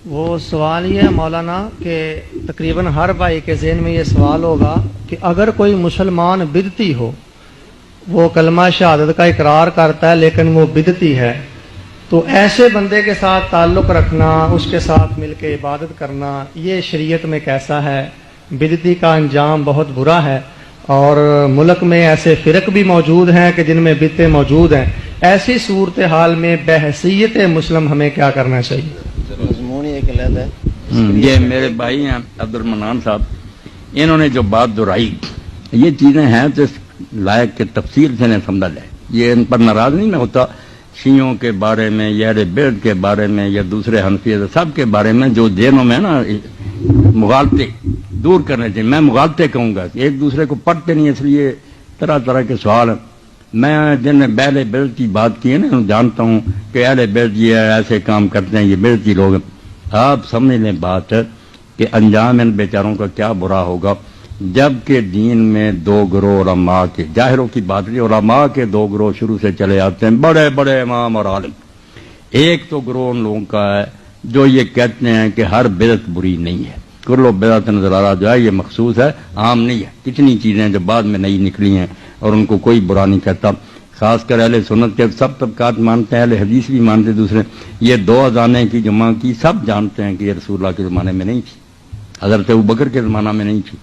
وہ سوال یہ ہے مولانا کہ تقریباً ہر بھائی کے ذہن میں یہ سوال ہوگا کہ اگر کوئی مسلمان بدعتی ہو، وہ کلمہ شہادت کا اقرار کرتا ہے لیکن وہ بدعتی ہے، تو ایسے بندے کے ساتھ تعلق رکھنا، اس کے ساتھ مل کے عبادت کرنا، یہ شریعت میں کیسا ہے؟ بدعتی کا انجام بہت برا ہے، اور ملک میں ایسے فرق بھی موجود ہیں کہ جن میں بدعتیں موجود ہیں۔ ایسی صورتحال میں بحیثیت مسلم ہمیں کیا کرنا چاہیے؟ مضمون ہی ایک علیحدہ ہے۔ یہ میرے بھائی ہیں عبد المنان صاحب، انہوں نے جو بات دہرائی، یہ چیزیں ہیں تو اس لائق کے تفصیل سے نہیں سمجھا جائے۔ یہ ان پر ناراض نہیں میں ہوتا، شیعوں کے بارے میں یا اہل بیت کے بارے میں یا دوسرے حنفی سب کے بارے میں جو ذہنوں میں نا مغالطے دور کرنے چاہیے۔ میں مغالطے کہوں گا، ایک دوسرے کو پڑھتے نہیں، اس لیے طرح طرح کے سوال ہیں۔ میں جن نے اہل بیت کی بات کی ہے نا، جانتا ہوں کہ اہل بیت یہ ایسے کام کرتے ہیں، یہ بیتی لوگ ہیں۔ آپ سمجھ لیں بات کہ انجام ان بیچاروں کا کیا برا ہوگا، جبکہ دین میں دو گروہ علماء کے، ظاہروں کی بات نہیں، علماء کے دو گروہ شروع سے چلے آتے ہیں، بڑے بڑے امام اور عالم۔ ایک تو گروہ ان لوگوں کا ہے جو یہ کہتے ہیں کہ ہر بدعت بری نہیں ہے، کل و بدعت نظرارہ جو ہے یہ مخصوص ہے، عام نہیں ہے۔ کتنی چیزیں جو بعد میں نئی نکلی ہیں اور ان کو کوئی برا نہیں کہتا، خاص کر اہل سنت کے سب طبقات مانتے ہیں، اہل حدیث بھی مانتے دوسرے۔ یہ دو اذانیں کی جمع کی سب جانتے ہیں کہ یہ رسول اللہ کے زمانے میں نہیں تھی، حضرت ابوبکر کے زمانہ میں نہیں تھی،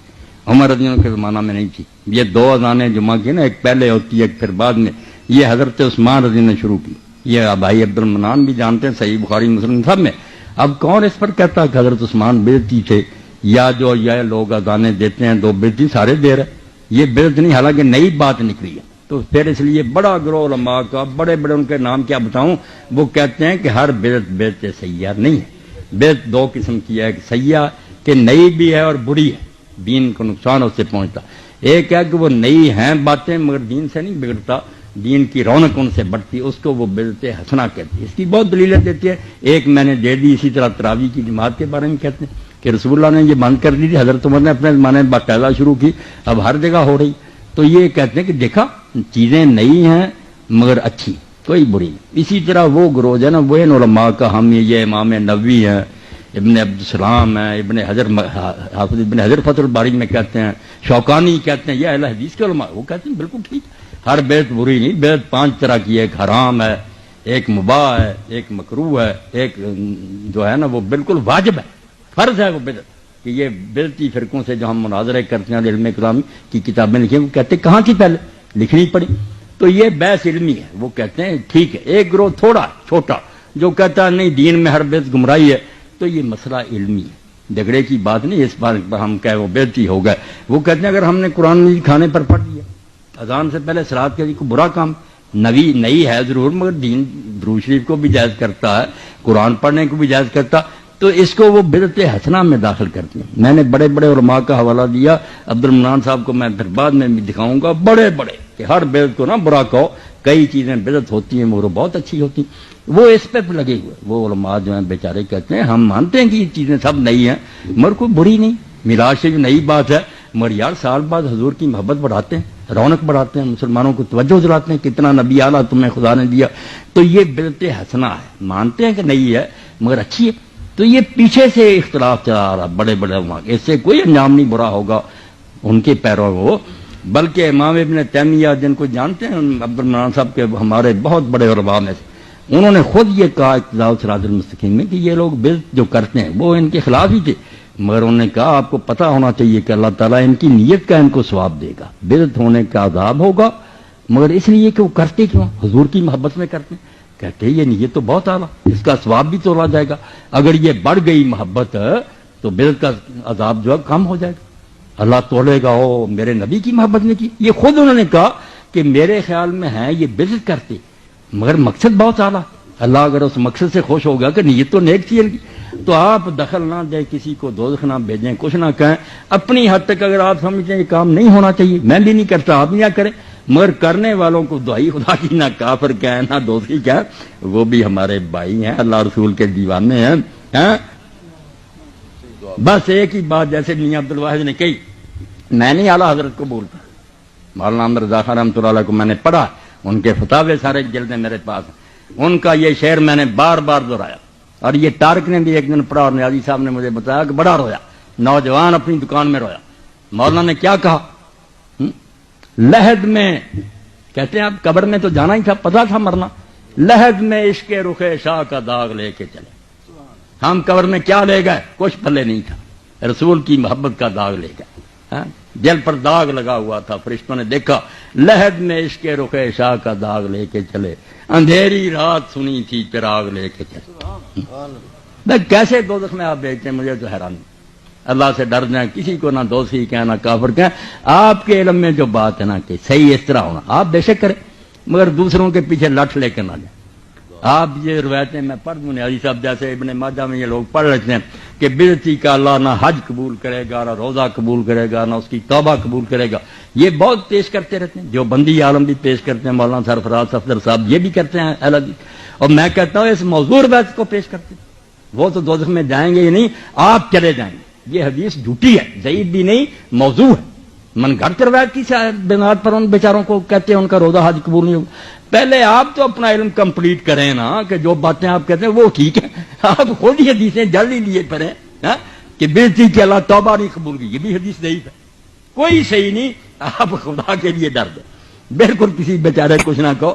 عمر رضی اللہ کے زمانہ میں نہیں تھی۔ یہ دو اذانیں جمع کی نا، ایک پہلے ہوتی ہے ایک پھر بعد میں، یہ حضرت عثمان رضی اللہ نے شروع کی۔ یہ بھائی عبد المنان بھی جانتے ہیں، صحیح بخاری مسلم سب میں۔ اب کون اس پر کہتا ہے کہ حضرت عثمان بدعتی تھے، یا جو یہ لوگ اذانیں دیتے ہیں دو بدعتی سارے دے رہے، یہ بدعت نہیں، حالانکہ نئی بات نکلی ہے۔ تو پھر اس لیے بڑا گروہ علماء کا، بڑے بڑے ان کے نام کیا بتاؤں، وہ کہتے ہیں کہ ہر بدعت بدعت سیاح نہیں ہے۔ بدعت دو قسم کی ہے، سیاح کہ نئی بھی ہے اور بری ہے، دین کو نقصان اس سے پہنچتا۔ ایک ہے کہ وہ نئی ہیں باتیں مگر دین سے نہیں بگڑتا، دین کی رونق ان سے بڑھتی، اس کو وہ بدعت حسنہ کہتی ہے۔ اس کی بہت دلیلیں دیتی ہے، ایک میں نے دے دی۔ اسی طرح تراویح کی جماعت کے بارے میں کہتے ہیں کہ رسول اللہ نے یہ بند کر دی تھی، حضرت عمر نے اپنے زمانے میں باقاعدہ شروع کی، اب ہر جگہ ہو رہی۔ تو یہ کہتے ہیں کہ دیکھا چیزیں نئی ہیں مگر اچھی، کوئی بری نہیں۔ اسی طرح وہ گروہ ہے نا، وہ ان علماء کا ہم یہ امام نووی ہیں، ابن عبدالسلام ہیں، ابن حجر حافظ ابن حجر فتح الباری میں کہتے ہیں، شوکانی کہتے ہیں، یہ اہل حدیث کے علماء، وہ کہتے ہیں بالکل ٹھیک، ہر بدعت بری نہیں۔ بدعت 5 طرح کی ہے، ایک حرام ہے، ایک مباح ہے، ایک مکروہ ہے، ایک جو ہے نا وہ بالکل واجب ہے، فرض ہے وہ بدعت۔ کہ یہ بدعتی فرقوں سے جو ہم مناظرے کرتے ہیں، علم کلام کی کتابیں لکھی ہیں، وہ کہتے ہیں کہاں تھی پہلے، لکھنی پڑی۔ تو یہ بحث علمی ہے، وہ کہتے ہیں ٹھیک ہے۔ ایک گروہ تھوڑا چھوٹا جو کہتا ہے نہیں دین میں ہر بدعت گمراہی ہے، تو یہ مسئلہ علمی ہے، جھگڑے کی بات نہیں۔ اس بات پر ہم کہے وہ بدعتی ہو گئے، وہ کہتے ہیں اگر ہم نے قرآن مجید کھانے پر پڑھ لیا، اذان سے پہلے صلاۃ کے کو برا کام، نئی ہے ضرور مگر دین درود شریف کو بھی جائز کرتا ہے، قرآن پڑھنے کو بھی جائز کرتا، تو اس کو وہ بدعت حسنہ میں داخل کرتے ہیں۔ میں نے بڑے بڑے علماء کا حوالہ دیا، عبد المنان صاحب کو میں پھر بعد میں بھی دکھاؤں گا، بڑے بڑے کہ ہر بدعت کو نہ برا کہو، کئی چیزیں بدعت ہوتی ہیں مگر بہت اچھی ہوتی ہیں، وہ اس پہ لگے ہوئے۔ وہ علماء جو ہیں بیچارے کہتے ہیں ہم مانتے ہیں کہ یہ چیزیں سب نئی ہیں مگر کوئی بری نہیں، میراث سے جو نئی بات ہے، مگر یار سال بعد حضور کی محبت بڑھاتے ہیں، رونق بڑھاتے ہیں، مسلمانوں کو توجہ دلاتے ہیں، کتنا نبی اعلیٰ تمہیں خدا نے دیا، تو یہ بدعت حسنہ ہے، مانتے ہیں کہ نئی ہے مگر اچھی ہے۔ تو یہ پیچھے سے اختلاف چلا آ رہا، بڑے بڑے علماء، اس سے کوئی انجام نہیں برا ہوگا ان کے پیروں کو، بلکہ امام ابن تیمیہ جن کو جانتے ہیں عبد المنان صاحب کے، ہمارے بہت بڑے علماء میں سے، انہوں نے خود یہ کہا اقتداء صراط المستقیم میں کہ یہ لوگ بدعت جو کرتے ہیں وہ ان کے خلاف ہی تھے، مگر انہوں نے کہا آپ کو پتہ ہونا چاہیے کہ اللہ تعالیٰ ان کی نیت کا ان کو ثواب دے گا، بدعت ہونے کا عذاب ہوگا مگر اس لیے کہ وہ کرتے کیوں، حضور کی محبت میں کرتے ہیں۔ کہتے ہیں یہ نیت تو بہت اعلیٰ، اس کا ثواب بھی تولا جائے گا، اگر یہ بڑھ گئی محبت تو بدعت کا عذاب جو ہے کم ہو جائے گا، اللہ تولے گا او میرے نبی کی محبت نے کی۔ یہ خود انہوں نے کہا کہ میرے خیال میں ہے یہ بدعت کرتے مگر مقصد بہت اعلیٰ، اللہ اگر اس مقصد سے خوش ہوگا کہ نیت تو نیک تھی ان کی، تو آپ دخل نہ دیں، کسی کو دوزخ نہ بھیجیں، کچھ نہ کہیں، اپنی حد تک اگر آپ سمجھتے ہیں یہ کام نہیں ہونا چاہیے، میں بھی نہیں کرتا آپ نہ کریں، مگر کرنے والوں کو دعائی خدا کی نہ کافر کہیں نہ دوسری کہیں، وہ بھی ہمارے بھائی ہیں، اللہ رسول کے دیوانے ہیں۔ بس ایک ہی بات جیسے میاں عبد الواحد نے کہی، میں نہیں اعلیٰ حضرت کو بولتا، مولانا احمد رضا خان رحمۃ اللہ علیہ کو میں نے پڑھا، ان کے فتاوے سارے جلدیں میرے پاس ہیں، ان کا یہ شعر میں نے بار بار دہرایا اور یہ طارق نے بھی ایک دن پڑھا اور نیازی صاحب نے مجھے بتایا کہ بڑا رویا، نوجوان اپنی دکان میں رویا۔ مولانا نے کیا کہا؟ لحد میں، کہتے ہیں اب قبر میں تو جانا ہی تھا، پتا تھا مرنا، لحد میں عشق رخ شاہ کا داغ لے کے چلے۔ ہم قبر میں کیا لے گئے؟ کچھ پلے نہیں تھا، رسول کی محبت کا داغ لے گئے۔ دل پر داغ لگا ہوا تھا، فرشتوں نے دیکھا لحد میں عشق رخ شاہ کا داغ لے کے چلے، اندھیری رات سنی تھی چراغ لے کے چلے۔ کیسے دوزخ میں آپ بیچتے ہیں؟ مجھے تو حیران۔ اللہ سے ڈر جائیں، کسی کو نہ دوষی کہیں نہ کافر کہیں۔ آپ کے علم میں جو بات ہے نا کہ صحیح اس طرح ہونا، آپ بے شک کریں، مگر دوسروں کے پیچھے لٹ لے کے نہ جائیں۔ آپ یہ روایتیں میں پڑھ دوں، نیازی صاحب جیسے ابن ماجہ میں یہ لوگ پڑھ لیتے ہیں کہ بدعتی کا اللہ نہ حج قبول کرے گا، نہ روزہ قبول کرے گا، نہ اس کی توبہ قبول کرے گا۔ یہ بہت پیش کرتے رہتے ہیں، جو بندی عالم بھی پیش کرتے ہیں، مولانا سرفراز صفدر صاحب یہ بھی کرتے ہیں اہل حدیث، اور میں کہتا ہوں اس موضوع روایت کو پیش کرتے ہیں۔ وہ تو دوزخ میں جائیں گے ہی نہیں، آپ چلے جائیں گے۔ یہ حدیث جھوٹی ہے، ضعیف بھی نہیں، موضوع ہے۔ من گھڑت روایت کی بنیاد پر ان بیچاروں کو کہتے ہیں ان کا روزہ حج قبول نہیں ہوگا۔ پہلے آپ تو اپنا علم کمپلیٹ کریں نا، کہ جو باتیں آپ کہتے ہیں وہ ٹھیک ہے، آپ خود ہی حدیثیں جل ہی لیے پڑے کہ بےزتی کی اللہ توبہ نہیں قبول کی، یہ بھی حدیث ضعیف ہے، کوئی صحیح نہیں۔ آپ خدا کے لیے ڈر دیں، بالکل کسی بیچارے کچھ نہ کہو۔